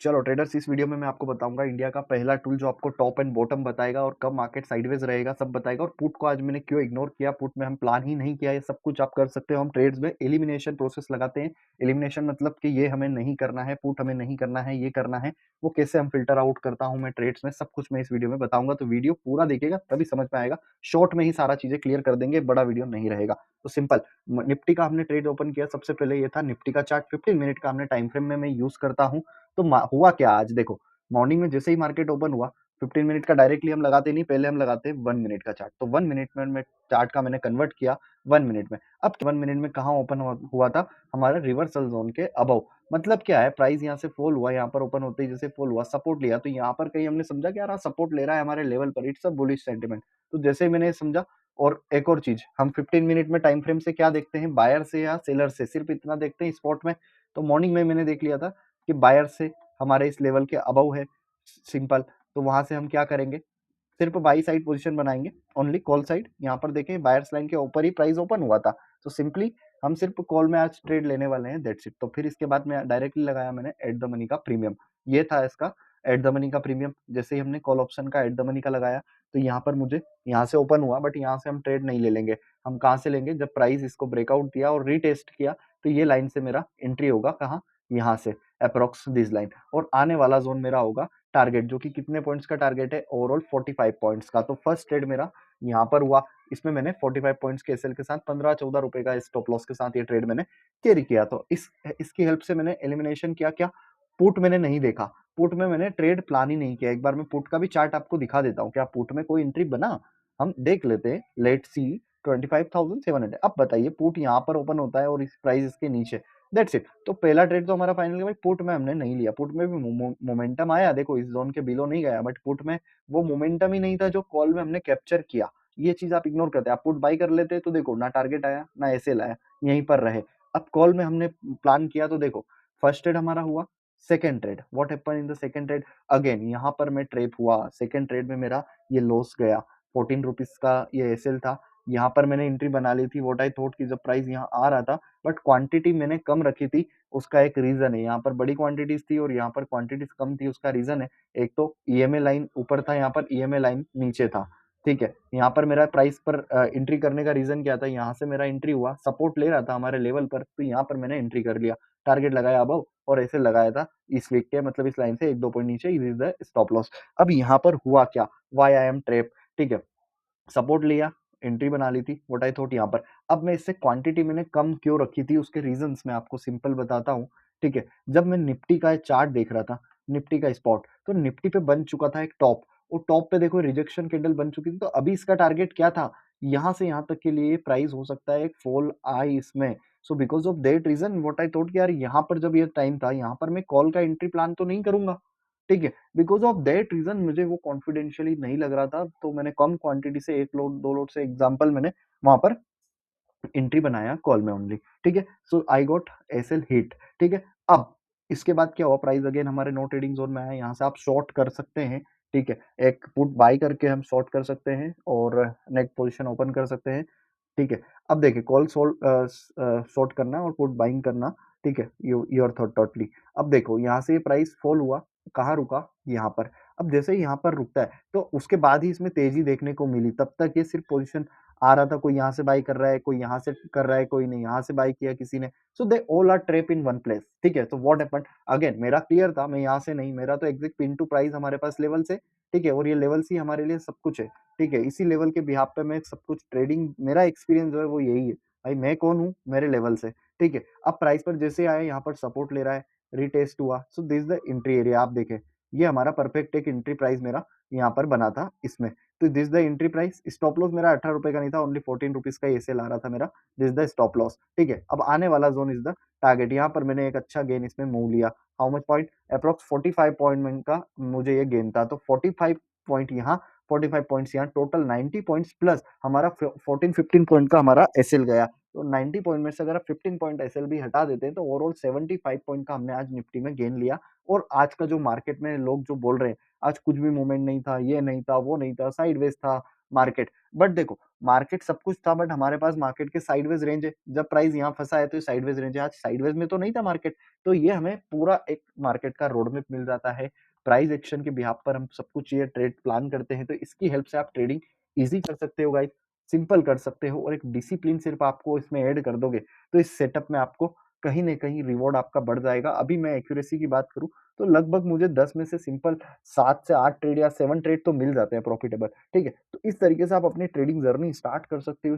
चलो ट्रेडर्स, इस वीडियो में मैं आपको बताऊंगा इंडिया का पहला टूल जो आपको टॉप एंड बॉटम बताएगा और कब मार्केट साइडवेज रहेगा सब बताएगा। और पुट को आज मैंने क्यों इग्नोर किया, पुट में हम प्लान ही नहीं किया, ये सब कुछ आप कर सकते हो। हम ट्रेड्स में एलिमिनेशन प्रोसेस लगाते हैं। एलिमिनेशन मतलब कि ये हमें नहीं करना है, पुट हमें नहीं करना है, ये करना है, वो कैसे हम फिल्टर आउट करता हूँ मैं ट्रेड्स में, सब कुछ मैं इस वीडियो में बताऊंगा। तो वीडियो पूरा देखिएगा तभी समझ में आएगा। शॉर्ट में ही सारा चीजें क्लियर कर देंगे, बड़ा वीडियो नहीं रहेगा। तो सिंपल, निफ्टी का हमने ट्रेड ओपन किया। सबसे पहले ये था निफ्टी का चार्ट, 15 मिनट का हमने टाइम फ्रेम में मैं यूज करता हूँ। तो हुआ क्या आज देखो, मॉर्निंग में जैसे ही मार्केट ओपन हुआ, 15 मिनट का डायरेक्टली हम लगाते नहीं, पहले हम लगाते हैं 1 मिनट का चार्ट। तो 1 मिनट में मैं चार्ट का मैंने कन्वर्ट किया 1 मिनट में। अब 1 मिनट में कहाँ ओपन हुआ था, हमारा रिवर्सल जोन के अबव। मतलब क्या है, प्राइस यहाँ से फॉल हुआ, यहाँ पर ओपन होते ही जैसे फॉल हुआ, सपोर्ट लिया, तो यहाँ पर कहीं हमने समझा कि यार सपोर्ट ले रहा है हमारे लेवल पर, इट्स अ बुलिश सेंटिमेंट। तो जैसे ही मैंने समझा, और एक और चीज, हम 15 मिनट में टाइम फ्रेम से क्या देखते हैं, बायर से या सेलर से, सिर्फ इतना देखते हैं स्पॉट में। तो मॉर्निंग में मैंने देख लिया था कि बायर से हमारे इस लेवल के अबव है, सिंपल। तो वहां से हम क्या करेंगे, सिर्फ बाई साइड पोजीशन बनाएंगे, ओनली कॉल साइड। यहाँ पर देखें बायर्स लाइन के ऊपर ही प्राइस ओपन हुआ था, तो सिंपली हम सिर्फ कॉल में आज ट्रेड लेने वाले हैं, दैट्स इट। तो फिर इसके बाद में डायरेक्टली लगाया मैंने एट द मनी का प्रीमियम। ये था इसका एट द मनी का प्रीमियम। जैसे ही हमने कॉल ऑप्शन का एट द मनी का लगाया, तो यहाँ पर मुझे यहाँ से ओपन हुआ, बट यहाँ से हम ट्रेड नहीं ले लेंगे। हम कहाँ से लेंगे, जब प्राइस इसको ब्रेकआउट दिया और रीटेस्ट किया, तो ये लाइन से मेरा एंट्री होगा, कहाँ, यहाँ से अप्रोक्स दिस लाइन। और आने वाला जोन मेरा होगा टारगेट, जो कि कितने पॉइंट्स का टारगेट है, ओवरऑल 45 पॉइंट्स का। तो फर्स्ट ट्रेड मेरा यहाँ पर हुआ, इसमें मैंने 45 पॉइंट्स के एसएल के साथ 15-14 रुपए का स्टॉप लॉस के साथ ये ट्रेड मैंने कैरी किया। तो इसकी हेल्प से मैंने एलिमिनेशन किया। क्या, पुट मैंने नहीं देखा, पुट में मैंने ट्रेड प्लान ही नहीं किया। एक बार मैं पुट का भी चार्ट आपको दिखा देता हूँ, क्या पुट में कोई एंट्री बना, हम देख लेते हैं। Let see 25,700। अब बताइए, पुट यहाँ पर ओपन होता है और इस प्राइस इसके नीचे, दैट्स इट। तो पहला ट्रेड तो हमारा फाइनल, भाई पुट में हमने नहीं लिया। पुट में भी मोमेंटम आया, देखो इस जोन के बिलो नहीं गया, बट पुट में वो मोमेंटम ही नहीं था जो कॉल में हमने कैप्चर किया। ये चीज आप इग्नोर करते हैं। आप पुट बाई कर लेते तो देखो ना टारगेट आया ना एसएल आया, यहीं पर रहे। अब कॉल में हमने प्लान किया, तो देखो फर्स्ट ट्रेड हमारा हुआ, second trade, what happen in the second trade, again यहाँ पर मैं ट्रेप हुआ। सेकंड ट्रेड में मेरा ये लॉस गया, 14 रुपीज का ये एसएल था। यहाँ पर मैंने एंट्री बना ली थी, व्हाट आई थॉट कि जब प्राइस यहाँ आ रहा था, बट क्वांटिटी मैंने कम रखी थी। उसका एक रीजन है, यहाँ पर बड़ी क्वांटिटीज थी और यहाँ पर क्वांटिटीज कम थी। उसका रीजन है, एक तो ईएमए लाइन ऊपर था, यहाँ पर ईएमए लाइन नीचे था, ठीक है। यहाँ पर मेरा प्राइस पर एंट्री करने का रीजन क्या था, यहाँ से मेरा एंट्री हुआ, सपोर्ट ले रहा था हमारे लेवल पर, तो यहाँ पर मैंने एंट्री कर लिया, टारगेट लगाया अबव, और ऐसे लगाया था इस वीक के, मतलब इस लाइन से 1-2 पॉइंट नीचे, इज द स्टॉप लॉस। अब यहाँ पर हुआ क्या, वाई आई एम ट्रैप, ठीक है। सपोर्ट लिया, एंट्री बना ली थी, व्हाट आई थॉट यहाँ पर। अब मैं इससे क्वांटिटी मैंने कम क्यों रखी थी, उसके रीजंस मैं आपको सिंपल बताता हूँ, ठीक है। जब मैं निफ्टी का चार्ट देख रहा था, निफ्टी का स्पॉट, तो निफ्टी पे बन चुका था एक टॉप, वो टॉप पे देखो रिजेक्शन कैंडल बन चुकी थी। तो अभी इसका टारगेट क्या था, यहाँ से यहाँ तक के लिए प्राइस हो सकता है एक फॉल आए इसमें। So because of that reason what I thought कि यार यहाँ पर जब ये टाइम था, यहाँ पर मैं कॉल का एंट्री प्लान तो नहीं करूंगा, ठीक है। बिकॉज ऑफ दैट रीजन मुझे वो कॉन्फिडेंशियली नहीं लग रहा था, तो मैंने कम क्वांटिटी से, 1 लोड 2 लोड से एग्जांपल मैंने वहां पर एंट्री बनाया कॉल में ओनली, ठीक है। सो आई गॉट एसएल हिट, ठीक है। अब इसके बाद क्या हुआ, प्राइस अगेन हमारे नो ट्रेडिंग जोन में आया, यहाँ से आप शॉर्ट कर सकते हैं, ठीक है। एक पुट बाई करके हम शॉर्ट कर सकते हैं और नेक्स्ट पोजीशन ओपन कर सकते हैं, ठीक है। अब देखिए, कॉल शॉर्ट करना और पुट बाइंग करना, ठीक है, योर थॉट टोटली। अब देखो यहाँ से प्राइस फॉल हुआ, कहाँ रुका, यहाँ पर। अब जैसे ही यहाँ पर रुकता है, तो उसके बाद ही इसमें तेजी देखने को मिली। तब तक ये सिर्फ पोजीशन आ रहा था, कोई यहाँ से बाई कर रहा है, कोई यहाँ से कर रहा है, कोई ने यहाँ से बाई किया किसी ने। So they all are trap in one place, ठीक है। तो व्हाट हैपेंड, अगेन मेरा क्लियर था, मैं यहाँ से नहीं, मेरा तो एग्जैक्ट पिन टू प्राइस हमारे पास लेवल से, ठीक है। और ये लेवल ही हमारे लिए सब कुछ है, ठीक है। इसी लेवल के बिहाफ पे मैं सब कुछ ट्रेडिंग, मेरा एक्सपीरियंस जो है वो यही है। भाई मैं कौन हूँ, मेरे लेवल से, ठीक है। अब प्राइस पर जैसे आया, यहाँ पर सपोर्ट ले रहा है, रिटेस्ट हुआ, so this the entry area. आप देखें, ये हमारा परफेक्ट एक एंट्री प्राइस मेरा यहाँ पर बना था इसमें। तो this the entry price, stop loss मेरा 18 रुपए का नहीं था, ओनली 14 रुपीज का एसएल आ रहा था मेरा, दिस द स्टॉप लॉस, ठीक है। अब आने वाला जोन इज द टारगेट, यहाँ पर मैंने एक अच्छा गेन इसमें मूव लिया। How much point, approx 45 point का मुझे ये गेन था। तो 45 पॉइंट यहाँ, 45 पॉइंट्स यहाँ, टोटल 90 पॉइंट्स प्लस हमारा 14-15 पॉइंट का हमारा एसएल गया। तो 90 पॉइंट में से अगर आप 15 पॉइंट एसएल भी हटा देते हैं, तो ओवरऑल 75 पॉइंट का हमने आज निफ्टी में गेन लिया। और आज का जो मार्केट में लोग जो बोल रहे हैं, आज कुछ भी मूवमेंट नहीं था, ये नहीं था, वो नहीं था, साइडवेज था, मार्केट। बट देखो, मार्केट सब कुछ था, बट हमारे पास मार्केट के साइडवेज रेंज है। जब प्राइस यहाँ फँसा है तो ये साइडवेज रेंज है। आज साइडवेज में तो नहीं था मार्केट, तो ये हमें पूरा एक मार्केट का रोड मैप मिल जाता है। प्राइस एक्शन के बिहाफ पर हम सब कुछ ये ट्रेड प्लान करते हैं, तो इसकी हेल्प से आप ट्रेडिंग ईज़ी कर सकते हो गाइस, सिंपल कर सकते हो और एक डिसिप्लिन सिर्फ आपको इसमें ऐड कर दोगे, तो इस सेटअप में आपको कहीं न कहीं रिवॉर्ड आपका बढ़ जाएगा। अभी मैं एक्यूरेसी की बात करूँ, तो लगभग मुझे 10 में से सिंपल 7 से 8 ट्रेड या 7 ट्रेड तो मिल जाते हैं प्रॉफिटेबल, ठीक है? तो इस तरीके से आप अपनी ट्रेडिंग जर्नी स्टार्ट कर सकते हो।